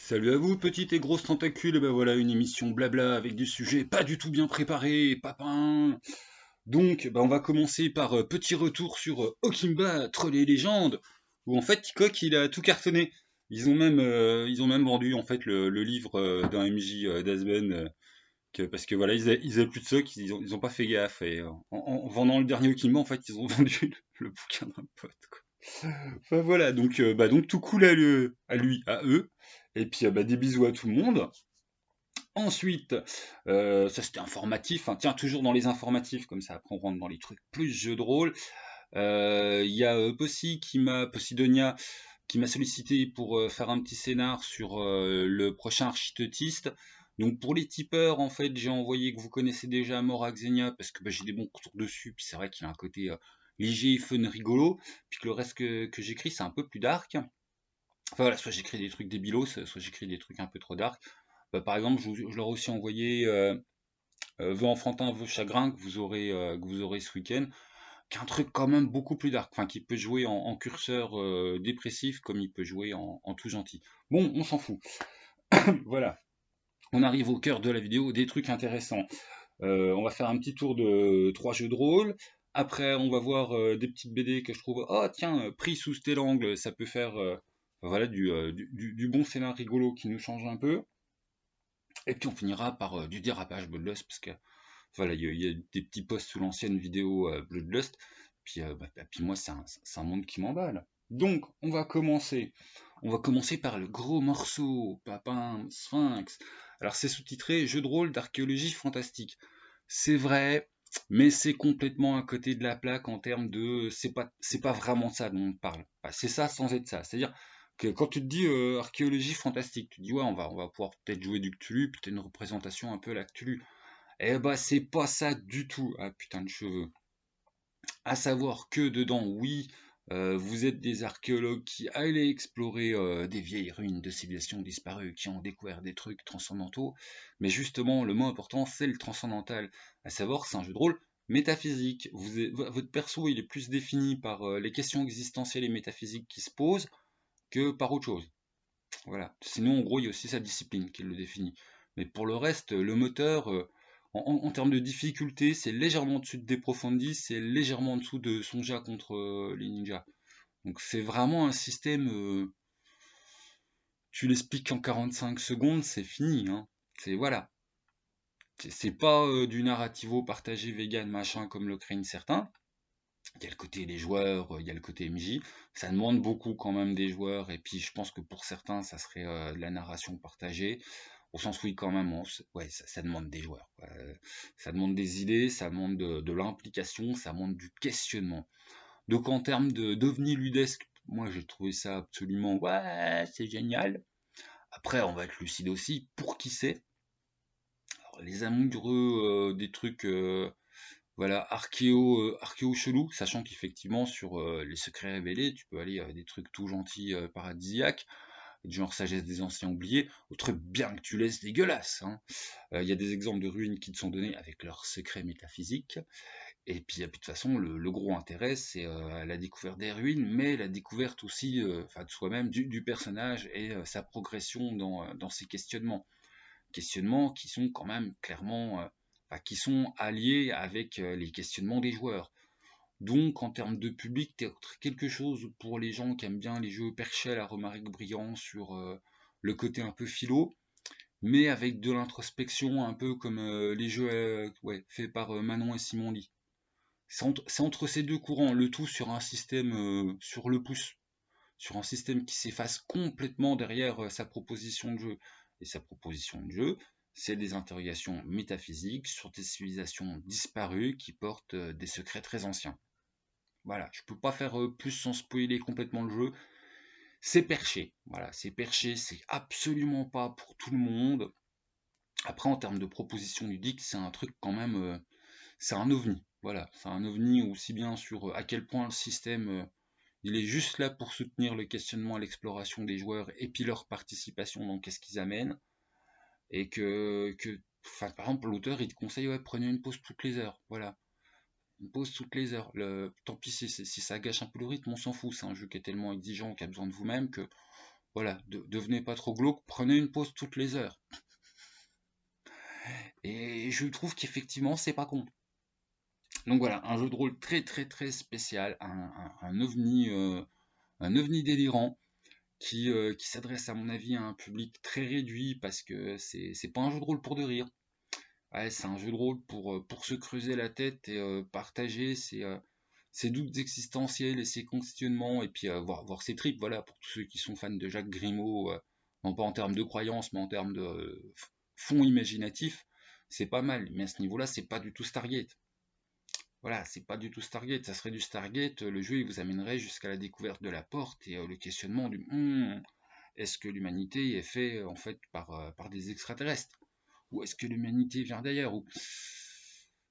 Salut à vous, petites et grosses tentacules. Et ben voilà, une émission blabla avec des sujets pas du tout bien préparés, papin. Donc, on va commencer par petit retour sur Okimba, Troll et légendes, où en fait Tikok il a tout cartonné. Ils ont même vendu en fait le livre d'un MJ d'Asben, parce que voilà, ils avaient plus de stock, ils ont pas fait gaffe. Et en vendant le dernier Okimba, en fait, ils ont vendu le bouquin d'un pote, quoi. Enfin voilà, donc tout cool à lui, à eux. Et puis des bisous à tout le monde. Ensuite, ça c'était informatif, hein. Tiens, toujours dans les informatifs, comme ça après on rentre dans les trucs plus jeux de rôle. Il y a Posidonia, qui m'a sollicité pour faire un petit scénar sur le prochain architeutiste. Donc pour les tipeurs, en fait, j'ai envoyé que vous connaissez déjà Morak Xenia, parce que j'ai des bons retours dessus, puis c'est vrai qu'il a un côté léger, fun, rigolo, puis que le reste que j'écris, c'est un peu plus dark. Enfin voilà, soit j'écris des trucs débilos, soit j'écris des trucs un peu trop dark. Par exemple, je leur ai aussi envoyé Vœux enfantin, Vœux chagrin que vous aurez ce week-end, qui est un truc quand même beaucoup plus dark, enfin qui peut jouer en curseur dépressif comme il peut jouer en tout gentil. Bon, on s'en fout. Voilà, on arrive au cœur de la vidéo, des trucs intéressants. On va faire un petit tour de 3 jeux de rôle. Après, on va voir des petites BD que je trouve, oh tiens, pris sous tel angle, ça peut faire voilà, du bon scénar rigolo qui nous change un peu. Et puis on finira par du dérapage Bloodlust, parce que voilà, il y a des petits posts sous l'ancienne vidéo Bloodlust. Puis moi, c'est un monde qui m'emballe. Donc, on va commencer. On va commencer par le gros morceau, Papin, Sphinx. Alors, c'est sous-titré Jeu de rôle d'archéologie fantastique. C'est vrai, mais c'est complètement à côté de la plaque en termes de. C'est pas vraiment ça dont on parle. Enfin, c'est ça sans être ça. C'est-à-dire que quand tu te dis archéologie fantastique, tu te dis ouais, on va pouvoir peut-être jouer du Cthulhu, peut-être une représentation un peu à la Cthulhu. Eh bah, c'est pas ça du tout. Ah putain de cheveux. À savoir que dedans, oui, vous êtes des archéologues qui allaient explorer des vieilles ruines de civilisations disparues, qui ont découvert des trucs transcendantaux. Mais justement, le mot important, c'est le transcendantal. À savoir que c'est un jeu de rôle métaphysique. Votre perso, il est plus défini par les questions existentielles et métaphysiques qui se posent que par autre chose. Voilà. Sinon, en gros, il y a aussi sa discipline qui le définit. Mais pour le reste, le moteur, en termes de difficulté, c'est légèrement au-dessus de Deprofundis, c'est légèrement en dessous de Sonja contre les ninjas. Donc c'est vraiment un système, tu l'expliques en 45 secondes, c'est fini, hein. C'est voilà. C'est pas du narrativo partagé vegan machin comme le craignent certains. Il y a le côté des joueurs, il y a le côté MJ. Ça demande beaucoup quand même des joueurs, et puis je pense que pour certains, ça serait de la narration partagée. Au sens où, oui, quand même, ouais, ça demande des joueurs, quoi. Ça demande des idées, ça demande de l'implication, ça demande du questionnement. Donc en termes d'ovni ludesque, moi j'ai trouvé ça absolument, ouais, c'est génial. Après, on va être lucide aussi, pour qui c'est. Alors, les amoureux des trucs voilà, archéo chelou, sachant qu'effectivement sur les secrets révélés, tu peux aller des trucs tout gentils, paradisiaques, du genre sagesse des anciens oubliés, aux trucs bien que tu laisses dégueulasses, hein. Il y a des exemples de ruines qui te sont donnés avec leurs secrets métaphysiques. Et puis de toute façon, le gros intérêt, c'est la découverte des ruines, mais la découverte aussi enfin, de soi-même, du personnage et sa progression dans ses questionnements. Questionnements qui sont quand même clairement, enfin, qui sont alliés avec les questionnements des joueurs. Donc en termes de public, t'es quelque chose pour les gens qui aiment bien les jeux perchés à la Romaric Brillant sur le côté un peu philo, mais avec de l'introspection un peu comme les jeux ouais, faits par Manon et Simon Lee. C'est entre ces deux courants, le tout sur un système sur le pouce, sur un système qui s'efface complètement derrière sa proposition de jeu. Et sa proposition de jeu, c'est des interrogations métaphysiques sur des civilisations disparues qui portent des secrets très anciens. Voilà, je peux pas faire plus sans spoiler complètement le jeu. C'est perché, voilà, c'est perché, c'est absolument pas pour tout le monde. Après, en termes de proposition ludique, c'est un truc quand même, c'est un ovni. Voilà, c'est un ovni aussi bien sur à quel point le système il est juste là pour soutenir le questionnement et l'exploration des joueurs et puis leur participation dans qu'est-ce qu'ils amènent. Et enfin, par exemple, l'auteur il te conseille, ouais, prenez une pause toutes les heures. Voilà, une pause toutes les heures. Tant pis si ça gâche un peu le rythme, on s'en fout. C'est un jeu qui est tellement exigeant, qui a besoin de vous-même que voilà, devenez pas trop glauque, prenez une pause toutes les heures. Et je trouve qu'effectivement, c'est pas con. Donc voilà, un jeu de rôle très très très spécial, un ovni délirant qui s'adresse à mon avis à un public très réduit parce que c'est pas un jeu de rôle pour de rire. Ouais, c'est un jeu de rôle pour se creuser la tête et partager ses doutes existentiels et ses questionnements et puis voir ses tripes, voilà, pour tous ceux qui sont fans de Jacques Grimaud, non pas en termes de croyances, mais en termes de fond imaginatif, c'est pas mal. Mais à ce niveau-là, c'est pas du tout Stargate. Voilà, c'est pas du tout Stargate. Ça serait du Stargate, le jeu il vous amènerait jusqu'à la découverte de la porte et le questionnement du est-ce que l'humanité est fait en fait par des extraterrestres? Ou est-ce que l'humanité vient d'ailleurs?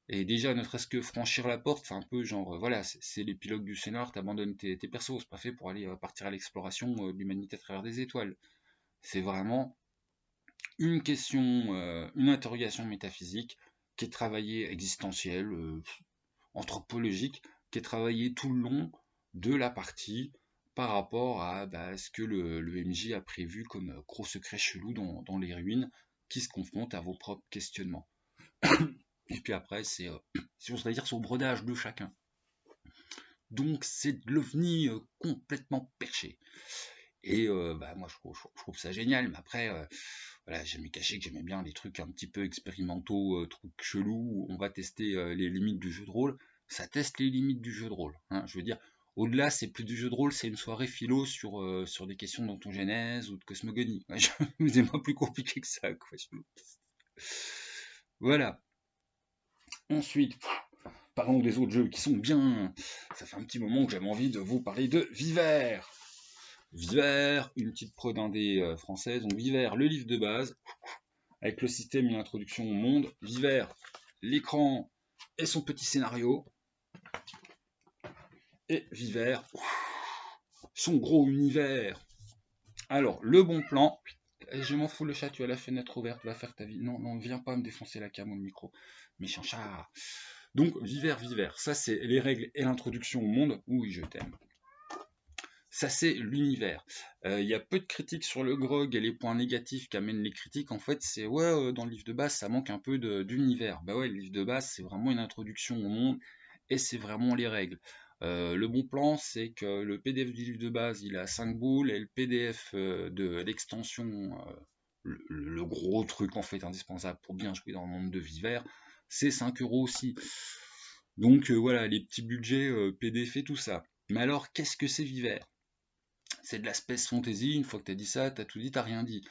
Et déjà, ne serait-ce que franchir la porte, c'est un peu genre, voilà, c'est l'épilogue du scénar, t'abandonnes tes persos, c'est pas fait pour aller partir à l'exploration de l'humanité à travers des étoiles. C'est vraiment une question, une interrogation métaphysique qui est travaillée, existentielle, anthropologique, qui est travaillée tout le long de la partie par rapport à ce que le MJ a prévu comme gros secret chelou dans les ruines qui se confrontent à vos propres questionnements. Et puis après, si on se dire, c'est au brodage de chacun. Donc c'est de l'ovni complètement perché. Et moi je trouve ça génial, mais après, voilà, j'aimais cacher que j'aimais bien les trucs un petit peu expérimentaux, trucs chelous, où on va tester les limites du jeu de rôle. Ça teste les limites du jeu de rôle. Hein. Je veux dire, au-delà, c'est plus du jeu de rôle, c'est une soirée philo sur des questions d'ontogenèse ou de cosmogonie. C'est pas plus compliqué que ça, quoi. Voilà. Ensuite, parlons des autres jeux qui sont bien. Ça fait un petit moment que j'avais envie de vous parler de Viver. Viver, une petite prod indé française. Donc Viver, le livre de base, avec le système et l'introduction au monde. Viver, l'écran et son petit scénario. Et Viver, son gros univers. Alors, le bon plan. Je m'en fous le chat, tu as la fenêtre ouverte, va faire ta vie. Non, non, viens pas me défoncer la cam ou le micro. Méchant chat. Donc, Viver, ça c'est les règles et l'introduction au monde. Oui, je t'aime. Ça c'est l'univers. Il y a peu de critiques sur le grog et les points négatifs qu'amènent les critiques. En fait, c'est dans le livre de base, ça manque un peu d'univers. Bah ouais, le livre de base, c'est vraiment une introduction au monde et c'est vraiment les règles. Le bon plan, c'est que le PDF du livre de base, il a 5 boules et le PDF de l'extension, le gros truc en fait indispensable pour bien jouer dans le monde de Viver, c'est 5 € aussi. Donc voilà, les petits budgets PDF et tout ça. Mais alors, qu'est-ce que c'est Viver? C'est de la space fantasy, une fois que t'as dit ça, t'as tout dit, t'as rien dit.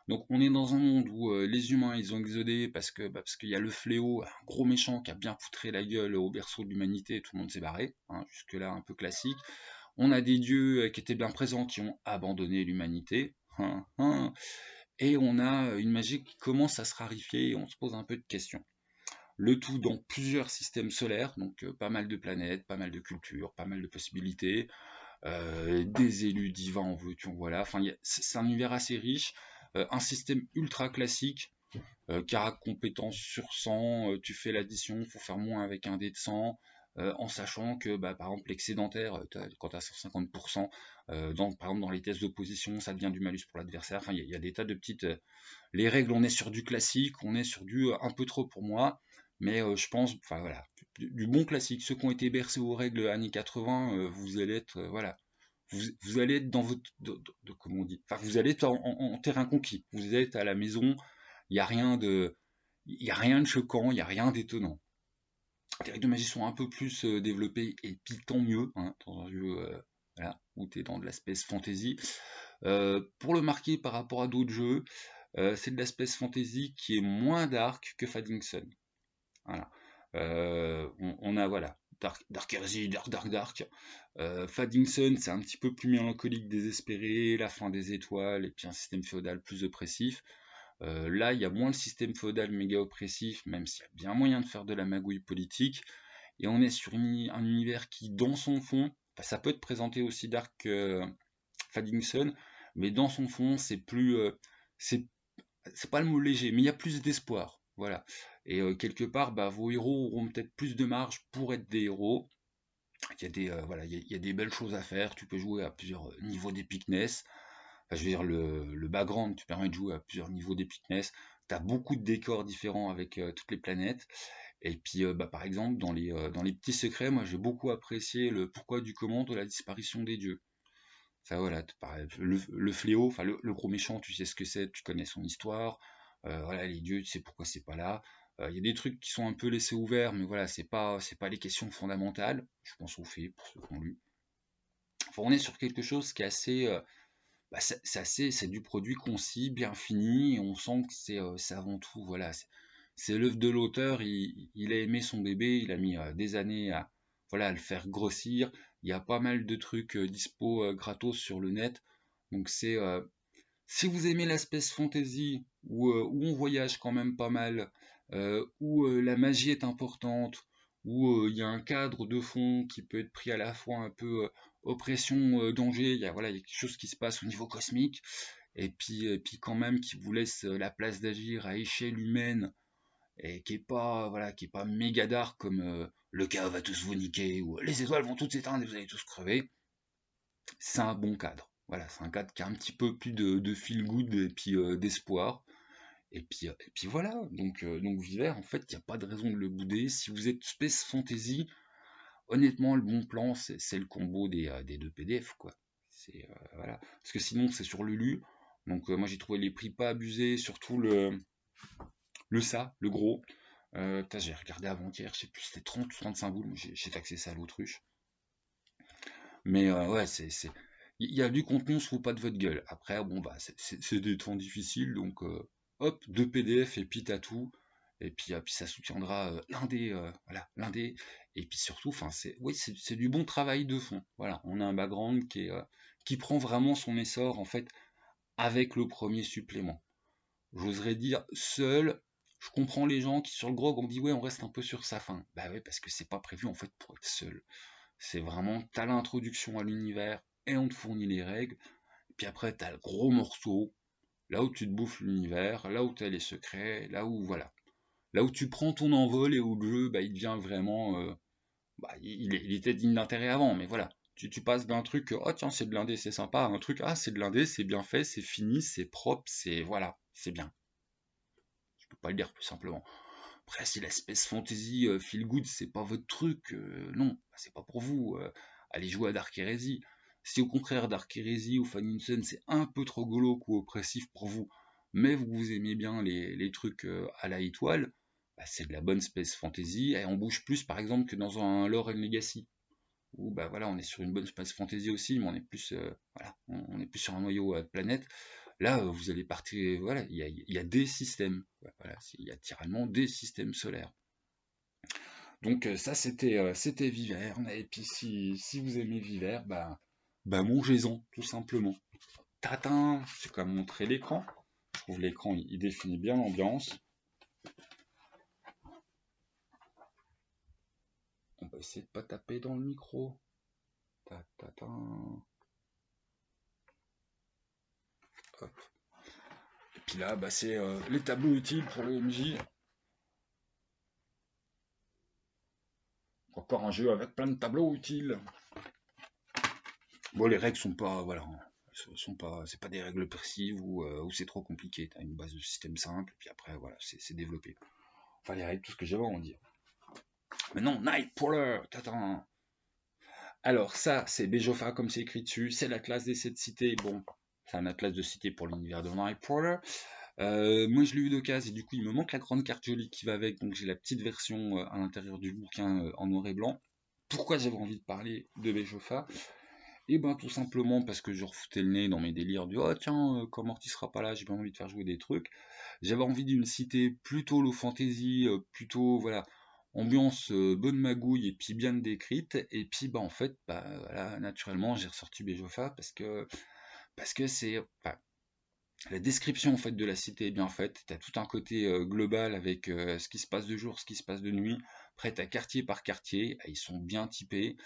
Donc on est dans un monde où les humains ils ont exodé parce qu'il y a le fléau, un gros méchant qui a bien foutré la gueule au berceau de l'humanité et tout le monde s'est barré, hein, jusque là un peu classique. On a des dieux qui étaient bien présents qui ont abandonné l'humanité. Hein, hein. Et on a une magie qui commence à se rarifier et on se pose un peu de questions. Le tout dans plusieurs systèmes solaires, donc pas mal de planètes, pas mal de cultures, pas mal de possibilités. Des élus divins en veux-tu en voilà, enfin c'est un univers assez riche, un système ultra classique, carac compétence sur 100, tu fais l'addition, faut faire moins avec un dé de 100, en sachant que par exemple l'excédentaire, quand tu as 150%, par exemple dans les tests d'opposition, ça devient du malus pour l'adversaire, enfin il y a des tas de petites... les règles, on est sur du classique, on est sur du un peu trop pour moi, mais je pense, enfin voilà, du bon classique. Ceux qui ont été bercés aux règles années 80, vous allez être, voilà, vous allez être dans votre, comment on dit, enfin vous allez être en terrain conquis. Vous êtes à la maison, il n'y a rien de, il y a rien de choquant, il n'y a rien d'étonnant. Les règles de magie sont un peu plus développées et puis tant mieux, hein, dans un jeu voilà, où tu es dans de la space fantasy. Pour le marquer par rapport à d'autres jeux, c'est de la space fantasy qui est moins dark que Faddington. Voilà. On a voilà Dark Heresy, Dark. Faddington, c'est un petit peu plus mélancolique, désespéré, la fin des étoiles et puis un système féodal plus oppressif. Là, il y a moins le système féodal méga oppressif, même s'il y a bien moyen de faire de la magouille politique. Et on est sur un univers qui, dans son fond, ça peut être présenté aussi dark que Faddington, mais dans son fond, c'est plus, c'est pas le mot léger, mais il y a plus d'espoir. Voilà. Et quelque part, vos héros auront peut-être plus de marge pour être des héros. Il y a des, voilà, il y a des belles choses à faire. Tu peux jouer à plusieurs niveaux d'épicness. enfin, je veux dire, le background te permet de jouer à plusieurs niveaux d'épicness. T'as beaucoup de décors différents avec toutes les planètes. Et puis, bah, par exemple, dans les petits secrets, moi j'ai beaucoup apprécié le pourquoi du comment de la disparition des dieux. Ça, voilà, le fléau, enfin le gros méchant, tu sais ce que c'est, tu connais son histoire. Voilà, les dieux, tu sais pourquoi c'est pas là. Il y a des trucs qui sont un peu laissés ouverts, mais voilà, c'est pas les questions fondamentales. Je pense aux faits pour ceux qui ont lu. Enfin, on est sur quelque chose qui est assez, bah, c'est du produit concis, bien fini, et on sent que c'est avant tout, voilà, c'est l'œuvre de l'auteur. Il a aimé son bébé, il a mis des années à, voilà, à le faire grossir. Il y a pas mal de trucs dispo gratos sur le net. Donc si vous aimez la space fantasy, où on voyage quand même pas mal, où la magie est importante, où il y a un cadre de fond qui peut être pris à la fois un peu oppression, danger, il y a, voilà, il y a quelque chose qui se passe au niveau cosmique, et puis quand même qui vous laisse la place d'agir à échelle humaine, et qui est pas, voilà, qui est pas méga dark comme le chaos va tous vous niquer, ou les étoiles vont toutes s'éteindre et vous allez tous crever. C'est un bon cadre. Voilà, c'est un cadre qui a un petit peu plus de feel good et puis d'espoir. Et puis voilà, donc Viver, en fait, il n'y a pas de raison de le bouder. Si vous êtes Space Fantasy, honnêtement, le bon plan, c'est le combo des deux PDF, quoi. Voilà. Parce que sinon, c'est sur Lulu. Donc moi, j'ai trouvé les prix pas abusés, surtout le gros. J'ai regardé avant-hier, je sais plus, c'était 30 ou 35 boules. Moi, j'ai taxé ça à l'autruche. Mais ouais, il y a du contenu, on se fout pas de votre gueule. Après, bon, bah, c'est des temps difficiles, donc hop, deux PDF et puis t'as tout. Et puis ça soutiendra l'indé, voilà, l'indé. Et puis surtout, enfin, oui, c'est du bon travail de fond. Voilà, on a un background qui prend vraiment son essor, en fait, avec le premier supplément. J'oserais dire seul. Je comprends les gens qui sur le grog ont dit ouais, on reste un peu sur sa fin. Bah ouais, parce que c'est pas prévu en fait pour être seul. C'est vraiment, t'as l'introduction à l'univers et on te fournit les règles. Et puis après, t'as le gros morceau, là où tu te bouffes l'univers, là où t'as les secrets, là où, voilà. Là où tu prends ton envol et où le jeu, bah, il devient vraiment. Bah, il était digne d'intérêt avant, mais voilà. Tu passes d'un truc, oh tiens, c'est de l'indé, c'est sympa, à un truc, ah, c'est de l'indé, c'est bien fait, c'est fini, c'est propre, c'est. Voilà, c'est bien. Je peux pas le dire plus simplement. Après, si l'espèce fantasy feel good, c'est pas votre truc, non, bah, c'est pas pour vous. Allez jouer à Dark Heresy. Si au contraire Dark Heresy ou Sun c'est un peu trop glauque ou oppressif pour vous, mais vous aimez bien les trucs à la étoile, bah, c'est de la bonne space fantasy, et on bouge plus par exemple que dans un Lore and Legacy, où bah voilà, on est sur une bonne space fantasy aussi, mais on est plus, voilà, on est plus sur un noyau de planète. Là, vous allez partir, voilà, il y a des systèmes, voilà, il y a littéralement des systèmes solaires. Donc ça, c'était Vivert. Et puis si vous aimez Vivert, bah mangez-en, tout simplement. Tatin, c'est comme montrer l'écran. Je trouve l'écran, il définit bien l'ambiance. On va essayer de pas taper dans le micro. Tatin. Hop. Et puis là, bah, c'est les tableaux utiles pour le MJ. Encore un jeu avec plein de tableaux utiles. Bon, les règles sont pas, voilà, sont pas, c'est pas des règles précises ou c'est trop compliqué. T'as une base de système simple, puis après, voilà, c'est développé. Enfin, les règles, tout ce que j'avais à en dire. Maintenant, Nightcrawler, tatan. Alors, ça, c'est Bejofa, comme c'est écrit dessus. C'est la classe des 7 cités. Bon, c'est un atlas de cités pour l'univers de Nightcrawler. Moi, je l'ai eu d'occasion, et du coup, il me manque la grande carte jolie qui va avec. Donc, j'ai la petite version à l'intérieur du bouquin en noir et blanc. Pourquoi j'avais envie de parler de Bejofa? Et ben tout simplement parce que je refoutais le nez dans mes délires du oh tiens, comme Morty sera pas là, j'ai bien envie de faire jouer des trucs. J'avais envie d'une cité plutôt low fantasy, plutôt voilà, ambiance bonne magouille et puis bien décrite. Et puis bah en fait, bah voilà, naturellement j'ai ressorti Bejofa parce que c'est enfin, la description en fait de la cité est bien faite. T'as tout un côté global avec ce qui se passe de jour, ce qui se passe de nuit. Après t'as quartier par quartier, ils sont bien typés.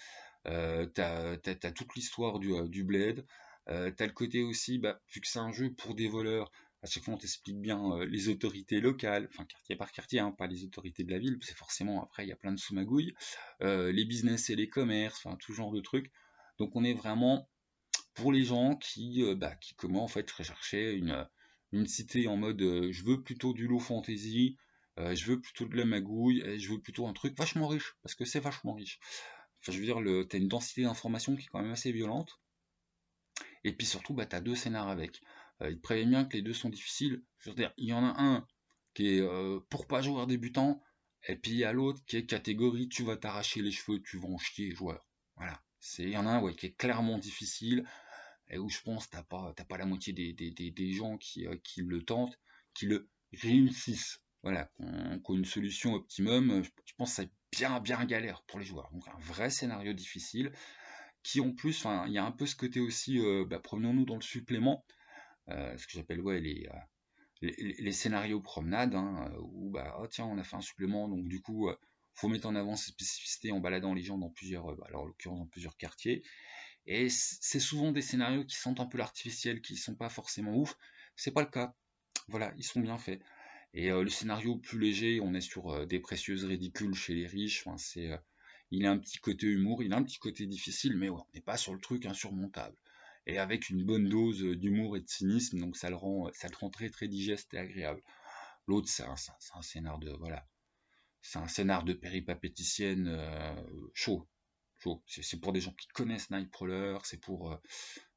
T'as toute l'histoire du bled. T'as le côté aussi, bah, vu que c'est un jeu pour des voleurs, à chaque fois on t'explique bien les autorités locales, enfin quartier par quartier, hein, pas les autorités de la ville, c'est forcément après il y a plein de sous-magouilles, les business et les commerces, enfin tout genre de trucs. Donc on est vraiment pour les gens qui comment en fait recherchaient une cité en mode je veux plutôt du low fantasy, je veux plutôt de la magouille, et je veux plutôt un truc vachement riche, parce que c'est vachement riche. Enfin, je veux dire, t'as une densité d'informations qui est quand même assez violente, et puis surtout, bah, t'as deux scénars avec. Il te prévient bien que les deux sont difficiles. Je veux dire, il y en a un qui est pour pas joueur débutant, et puis il y a l'autre qui est catégorie tu vas t'arracher les cheveux, tu vas en chier, joueur. Voilà. Il y en a un ouais, qui est clairement difficile, et où je pense t'as pas la moitié des gens qui le tentent, qui le réussissent. Voilà, qu'on une solution optimum, je pense que c'est bien bien galère pour les joueurs. Donc un vrai scénario difficile, qui en plus, enfin, il y a un peu ce côté aussi, promenons-nous dans le supplément, ce que j'appelle ouais, les scénarios promenades, hein, où bah, oh, tiens, on a fait un supplément, donc du coup, faut mettre en avant ces spécificités en baladant les gens dans plusieurs, alors en l'occurrence dans plusieurs quartiers. Et c'est souvent des scénarios qui sentent un peu l'artificiel, qui sont pas forcément ouf. C'est pas le cas. Voilà, ils sont bien faits. Et le scénario plus léger, on est sur des précieuses ridicules chez les riches. Enfin, il a un petit côté humour, il a un petit côté difficile, mais ouais, on n'est pas sur le truc insurmontable. Et avec une bonne dose d'humour et de cynisme, donc ça le rend très très digeste et agréable. L'autre, c'est un scénar de voilà, c'est un scénar de péripapéticienne chaud, chaud. C'est pour des gens qui connaissent Nightcrawler, c'est pour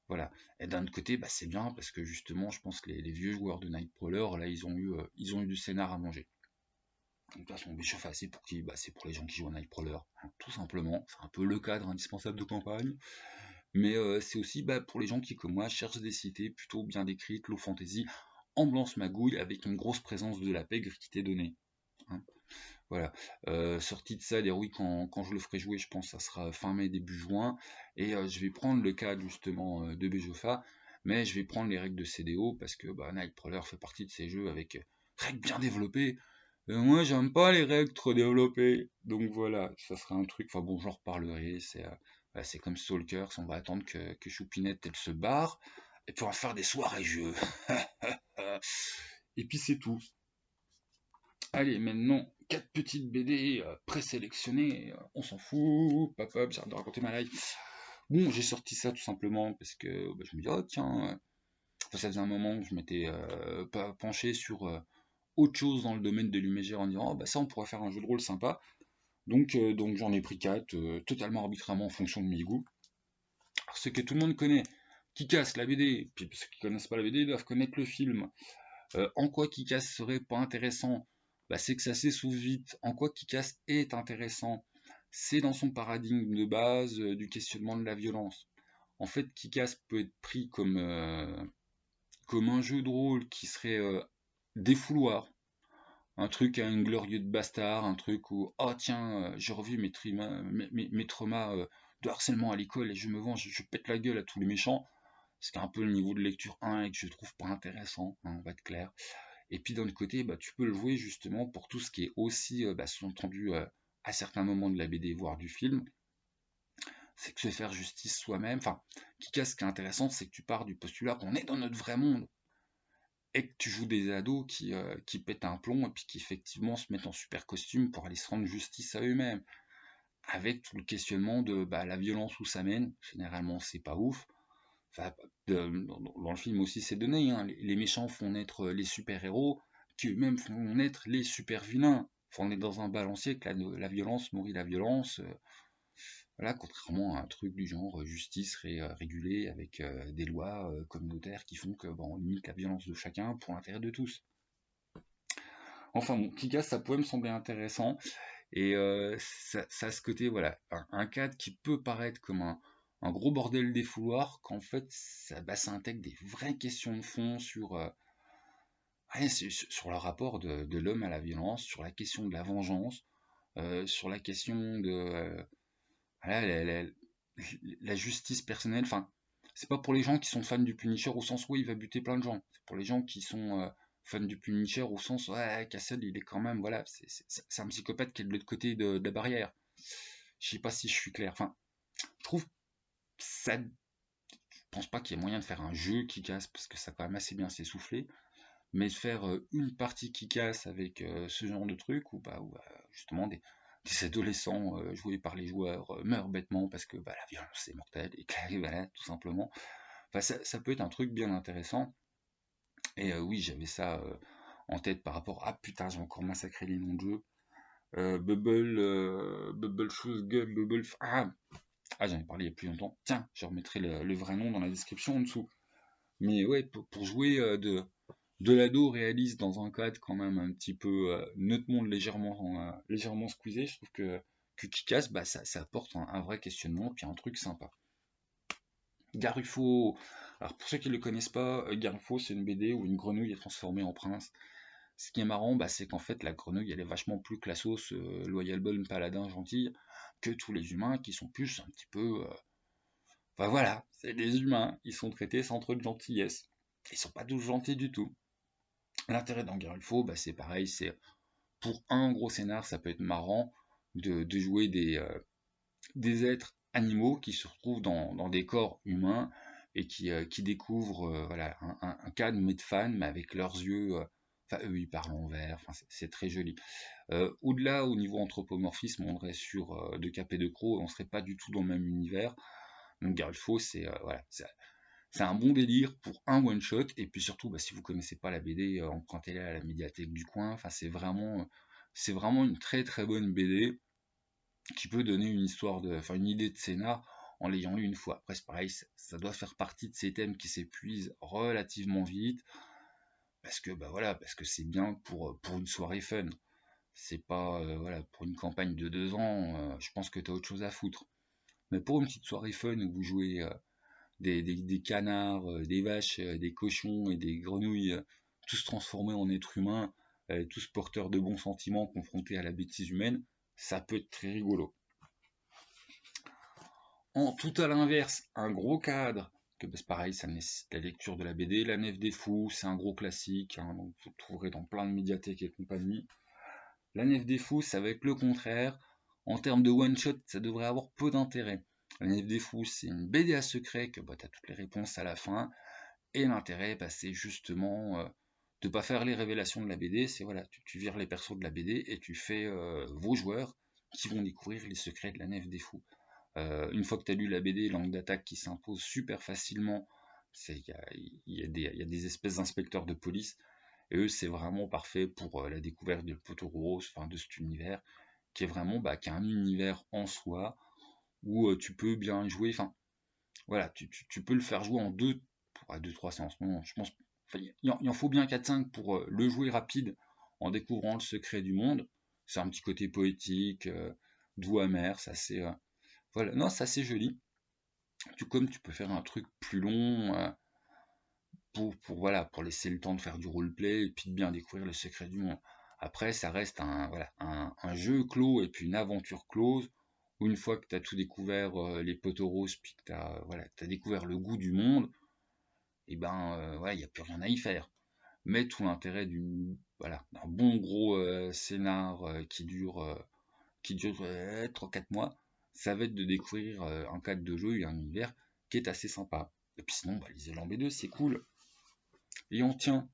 voilà. Et d'un autre côté, bah, c'est bien parce que justement, je pense que les vieux joueurs de Nightcrawler, là, ils ont eu du scénar à manger. Donc, de toute façon, Bischoff, c'est pour qui? Bah, c'est pour les gens qui jouent à Nightcrawler, hein, tout simplement. C'est un peu le cadre indispensable de campagne. Mais c'est aussi bah, pour les gens qui, comme moi, cherchent des cités plutôt bien décrites, low fantasy, ambiance magouille, avec une grosse présence de la pègre qui t'est donnée. Hein. Voilà. Sortie de ça, d'Heroic, quand je le ferai jouer, je pense que ça sera fin mai, début juin. Et je vais prendre le cadre justement de Bejofa, mais je vais prendre les règles de CDO parce que bah, Nightcrawler fait partie de ces jeux avec règles bien développées. Moi, j'aime pas les règles trop développées. Donc voilà, ça sera un truc. Enfin bon, j'en reparlerai. C'est comme Stalkers, on va attendre que Choupinette elle se barre. Et puis on va faire des soirées jeux. Et puis c'est tout. Allez, maintenant, 4 petites BD présélectionnées, on s'en fout, pop up, j'arrête de raconter ma life. Bon, j'ai sorti ça tout simplement parce que bah, je me dis, oh tiens, ça faisait un moment que je m'étais pas penché sur autre chose dans le domaine de l'imaginaire en disant, oh bah ça on pourrait faire un jeu de rôle sympa. Donc j'en ai pris 4, totalement arbitrairement en fonction de mes goûts. Alors, ce que tout le monde connaît, qui casse la BD, puis ceux qui connaissent pas la BD doivent connaître le film. En quoi Kick-Ass serait pas intéressant? Bah, c'est que ça s'essouffle vite. En quoi Kick-Ass est intéressant? C'est dans son paradigme de base du questionnement de la violence. En fait, Kick-Ass peut être pris comme un jeu de rôle qui serait défouloir. Un truc à une glorieux de bastard, un truc où, oh tiens, j'ai revu mes traumas de harcèlement à l'école et je me venge, je pète la gueule à tous les méchants. C'est un peu le niveau de lecture 1 et que je trouve pas intéressant, hein, on va être clair. Et puis d'un autre côté, bah, tu peux le jouer justement pour tout ce qui est aussi, sous-entendu à certains moments de la BD, voire du film, c'est que se faire justice soi-même. Enfin, ce qui est intéressant, c'est que tu pars du postulat qu'on est dans notre vrai monde et que tu joues des ados qui pètent un plomb et puis qui effectivement se mettent en super costume pour aller se rendre justice à eux-mêmes. Avec tout le questionnement de bah, la violence où ça mène, généralement c'est pas ouf. Enfin, dans le film aussi c'est donné, hein. Les méchants font naître les super-héros, qui eux-mêmes font naître les super-vilains. Enfin, on est dans un balancier que la violence nourrit la violence. Voilà, contrairement à un truc du genre justice régulée avec des lois communautaires qui font que bon, on limite la violence de chacun pour l'intérêt de tous. Enfin bon, Kick-Ass, ça pouvait me sembler intéressant. Et ça a ce côté, voilà, un cadre qui peut paraître comme un gros bordel défouloir, qu'en fait, ça intègre des vraies questions de fond ouais, sur le rapport de l'homme à la violence, sur la question de la vengeance, sur la question de voilà, la justice personnelle. Enfin, c'est pas pour les gens qui sont fans du Punisher au sens où il va buter plein de gens. C'est pour les gens qui sont fans du Punisher au sens ouais, Castle, il est quand même, voilà, c'est un psychopathe qui est de l'autre côté de la barrière. Je sais pas si je suis clair. Enfin, je trouve ça. Je pense pas qu'il y ait moyen de faire un jeu qui casse parce que ça a quand même assez bien s'essouffler. Mais de faire une partie qui casse avec ce genre de truc où justement des adolescents joués par les joueurs meurent bêtement parce que bah, la violence est mortelle et que voilà, tout simplement. Enfin, ça peut être un truc bien intéressant. Et oui, j'avais ça en tête par rapport. Ah putain, j'ai encore massacré les noms de jeux. Bubble Shoes Gun, j'en ai parlé il y a plus longtemps. Tiens, je remettrai le vrai nom dans la description en dessous. Mais ouais, pour jouer de l'ado réaliste dans un cadre quand même un petit peu notre monde légèrement squeezé, je trouve que Kick-Ass, bah, ça apporte un vrai questionnement, puis un truc sympa. Garufo, alors pour ceux qui ne le connaissent pas, Garufo c'est une BD où une grenouille est transformée en prince. Ce qui est marrant, bah, c'est qu'en fait la grenouille elle est vachement plus classos, loyal bonne paladin gentille, que tous les humains qui sont plus un petit peu... Enfin voilà, c'est des humains, ils sont traités sans trop de gentillesse. Ils sont pas tous gentils du tout. L'intérêt dans Garufo, bah, c'est pareil, c'est pour un gros scénar, ça peut être marrant de jouer des êtres animaux qui se retrouvent dans des corps humains et qui découvrent voilà, un cadre Medfan, mais avec leurs yeux, enfin eux ils parlent en vert, enfin, c'est très joli. Au-delà, au niveau anthropomorphisme, on serait sur De Cap et de Croc, on serait pas du tout dans le même univers. Donc Garulfo, c'est voilà, c'est un bon délire pour un one shot, et puis surtout, bah, si vous connaissez pas la BD, empruntez-la à la médiathèque du coin. Enfin, c'est vraiment une très très bonne BD qui peut donner une histoire enfin une idée de scénar en l'ayant lu une fois. Après, c'est pareil, ça doit faire partie de ces thèmes qui s'épuisent relativement vite, parce que bah voilà, parce que c'est bien pour une soirée fun. C'est pas voilà, pour une campagne de 2 ans, je pense que t'as autre chose à foutre. Mais pour une petite soirée fun où vous jouez des canards, des vaches, des cochons et des grenouilles, tous transformés en êtres humains, tous porteurs de bons sentiments confrontés à la bêtise humaine, ça peut être très rigolo. En tout à l'inverse, un gros cadre, que bah, c'est pareil, ça nécessite la lecture de la BD, La Nef des Fous, c'est un gros classique, hein, donc vous le trouverez dans plein de médiathèques et compagnie. La Nef des Fous, ça va être le contraire. En termes de one-shot, ça devrait avoir peu d'intérêt. La Nef des Fous, c'est une BD à secret que bah, tu as toutes les réponses à la fin. Et l'intérêt, bah, c'est justement de ne pas faire les révélations de la BD. C'est voilà, tu vires les persos de la BD et tu fais vos joueurs qui vont découvrir les secrets de la Nef des Fous. Une fois que tu as lu la BD, l'angle d'attaque qui s'impose super facilement, il y a des espèces d'inspecteurs de police, et eux c'est vraiment parfait pour la découverte de Potoros, enfin de cet univers, qui est vraiment qui a un univers en soi, où tu peux bien jouer, enfin voilà, tu peux le faire jouer en 2-3 séances, non, je pense, enfin, il en faut bien 4-5 pour le jouer rapide, en découvrant le secret du monde. C'est un petit côté poétique, doux amer, ça c'est voilà, non, c'est assez joli. Comme tu peux faire un truc plus long voilà, pour laisser le temps de faire du roleplay et puis de bien découvrir le secret du monde. Après, ça reste voilà, un jeu clos et puis une aventure close où une fois que tu as tout découvert, les poteaux puis que tu as, voilà, découvert le goût du monde, et ben il n'y a plus rien à y faire. Mais tout l'intérêt voilà, d'un bon gros scénar qui dure 3-4 mois, ça va être de découvrir un cadre de jeu et un univers qui est assez sympa. Et puis sinon, lisez en B2, c'est cool. Et on tient.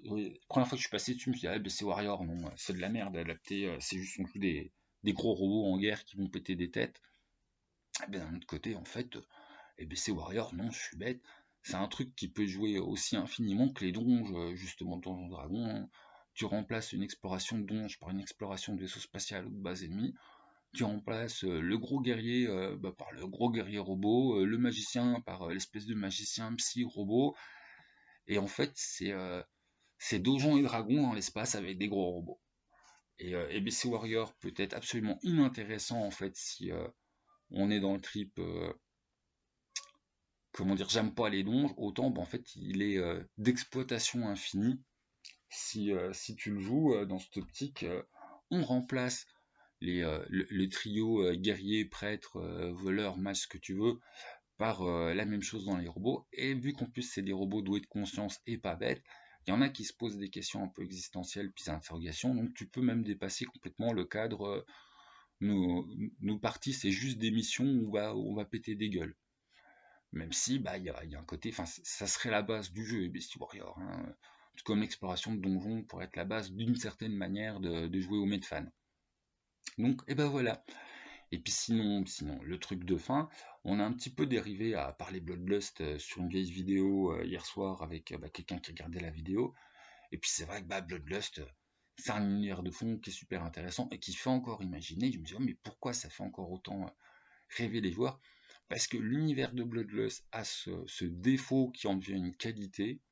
Oui, première fois que je suis passé dessus, je me suis dit, ah, BC Warrior, non, c'est de la merde adapté, c'est juste non plus des gros robots en guerre qui vont péter des têtes. Et bien d'un autre côté, en fait, BC Warrior, non, je suis bête. C'est un truc qui peut jouer aussi infiniment que les donges, justement, Donjons Dragons. Hein. Tu remplaces une exploration de donge par une exploration de vaisseau spatial ou de base ennemie. Tu remplaces le gros guerrier par le gros guerrier robot, le magicien par l'espèce de magicien psy robot, et en fait c'est Donjons et Dragons dans l'espace avec des gros robots. Et BC Warrior peut être absolument inintéressant en fait si on est dans le trip comment dire, j'aime pas les donjons, autant en fait il est d'exploitation infinie si tu le joues dans cette optique. On remplace le trio guerrier, prêtre, voleur, mage, ce que tu veux, par la même chose dans les robots. Et vu qu'en plus c'est des robots doués de conscience et pas bêtes, il y en a qui se posent des questions un peu existentielles, puis des interrogations, donc tu peux même dépasser complètement le cadre. Nos parties, c'est juste des missions où on va péter des gueules. Même si il y a un côté, enfin ça serait la base du jeu, Beastie Warrior. Hein. Tout comme l'exploration de donjons pourrait être la base d'une certaine manière de jouer au Medfan. Donc, et ben voilà. Et puis sinon, le truc de fin, on a un petit peu dérivé à parler Bloodlust sur une vieille vidéo hier soir avec quelqu'un qui regardait la vidéo. Et puis c'est vrai que Bloodlust, c'est un univers de fond qui est super intéressant et qui fait encore imaginer. Je me dis, oh, mais pourquoi ça fait encore autant rêver les joueurs? Parce que l'univers de Bloodlust a ce défaut qui en devient une qualité,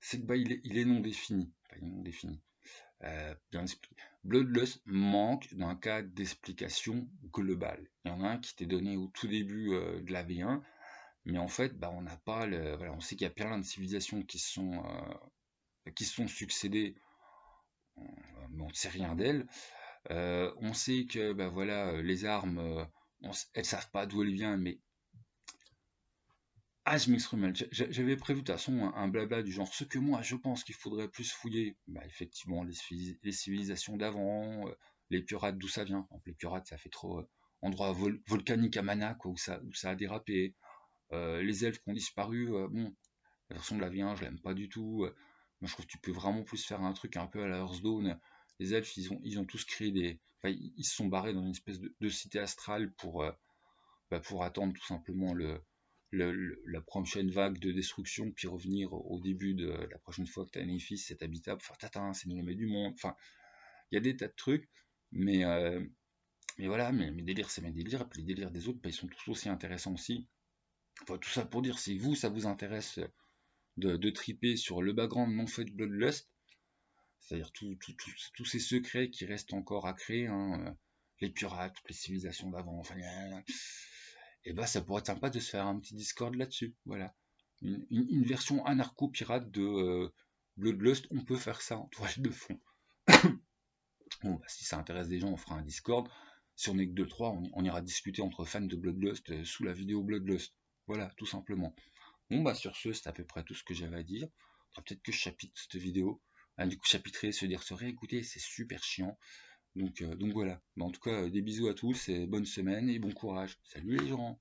c'est que il est non défini. Enfin, il est non défini. Bien expliqué. Bloodlust manque d'un cadre d'explication globale. Il y en a un qui t'est donné au tout début de la V1, mais en fait, on n'a pas le. Voilà, on sait qu'il y a plein de civilisations qui se sont succédées, mais on ne sait rien d'elles. On sait que voilà, les armes, elles savent pas d'où elles viennent, mais je m'exprime mal. J'avais prévu de toute façon un blabla du genre ce que moi je pense qu'il faudrait plus fouiller. Effectivement, les civilisations d'avant, les pirates, d'où ça vient. Donc, les pirates, ça fait trop endroit volcanique à Mana, quoi, où ça a dérapé. Les elfes qui ont disparu, bon, la version de la V1, je l'aime pas du tout. Moi, je trouve que tu peux vraiment plus faire un truc un peu à la Hearthstone. Les elfes, ils ont tous créé des. Enfin, ils se sont barrés dans une espèce de cité astrale pour attendre tout simplement la prochaine vague de destruction, puis revenir au début de la prochaine fois que tu as un fils, c'est habitable, enfin tatin, c'est le du monde, enfin, il y a des tas de trucs, mais, mais voilà, mes délires c'est mes délires, et puis les délires des autres, ils sont tous aussi intéressants aussi. Enfin, tout ça pour dire, si vous, ça vous intéresse de triper sur le background non fait de Bloodlust, c'est-à-dire tous ces secrets qui restent encore à créer, hein, les pirates, toutes les civilisations d'avant, enfin, et ça pourrait être sympa de se faire un petit Discord là-dessus. Voilà. Une version anarcho-pirate de Bloodlust, on peut faire ça en toile de fond. Bon, si ça intéresse des gens, on fera un Discord. Si on est que 2-3, on ira discuter entre fans de Bloodlust sous la vidéo Bloodlust. Voilà, tout simplement. Bon, sur ce, c'est à peu près tout ce que j'avais à dire. Peut-être que je chapitre cette vidéo. Du coup, chapitrer, se réécouter, c'est super chiant. Donc voilà. En tout cas, des bisous à tous et bonne semaine et bon courage. Salut les gens!